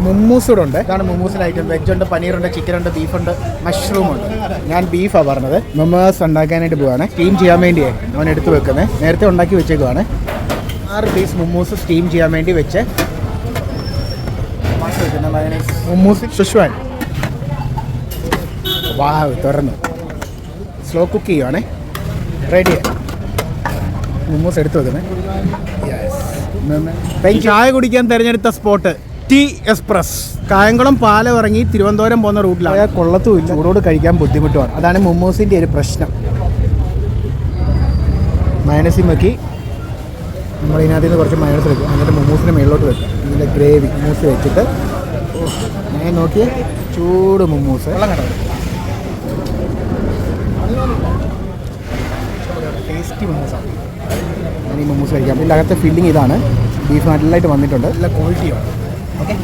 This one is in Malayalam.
മുമ്മൂസ് കൂടെ ഉണ്ട്. ഇതാണ് മുമ്മൂസിൻ്റെ ഐറ്റം. വെജുണ്ട്, പനീറുണ്ട്, ചിക്കനുണ്ട്, ബീഫുണ്ട്, മഷ്റൂമുണ്ട്. ഞാൻ ബീഫാണ് പറഞ്ഞത്. മൊമോസ് ഉണ്ടാക്കാനായിട്ട് പോവാണ്. സ്റ്റീം ചെയ്യാൻ വേണ്ടിയേ അവൻ എടുത്ത് വെക്കുന്നത്. നേരത്തെ ഉണ്ടാക്കി വെച്ചേക്കുവാണ്. 6 പീസ് മുമ്മൂസ് സ്റ്റീം ചെയ്യാൻ വേണ്ടി വെച്ച് മുമ്മൂസ് ഷുഷ്വാൻ. വാവ്, തുറന്നു. സ്ലോ കുക്ക് ചെയ്യുവാണേ. റെഡി. മുമ്മൂസ് എടുത്ത് വെക്കുന്നത്. ചായ കുടിക്കാൻ തിരഞ്ഞെടുത്ത സ്പോട്ട് ടീ എക്സ്പ്രസ്. കായംകുളം പാലം ഇറങ്ങി തിരുവനന്തപുരം പോകുന്ന റൂട്ടിലാണ്. കൊള്ളത്തുമില്ല, ചൂടോട് കഴിക്കാൻ ബുദ്ധിമുട്ടുമാണ്. അതാണ് മുമ്മൂസിൻ്റെ ഒരു പ്രശ്നം. മയണസി മക്കി നമ്മൾ ഇതിനകത്ത് നിന്ന് കുറച്ച് മയണസ് വെക്കും. എന്നിട്ട് മുമ്മൂസിൻ്റെ മേളിലോട്ട് വെക്കും. ഇതിൻ്റെ ഗ്രേവി മുമ്മൂസ് വെച്ചിട്ട് ഞാൻ നോക്കിയ ചൂട് മുമ്മൂസ്. വെള്ളം കണ്ടത് ടേസ്റ്റി മുമ്മൂസാണ്. ഞാൻ ഈ മുമ്മൂസ് കഴിക്കാം. ഇതിൻ്റെ അകത്തെ ഫില്ലിങ് ഇതാണ്. ബീഫ് നല്ലതായിട്ട് വന്നിട്ടുണ്ട്. നല്ല ക്വാളിറ്റിയാണ്. ഓക്കെ.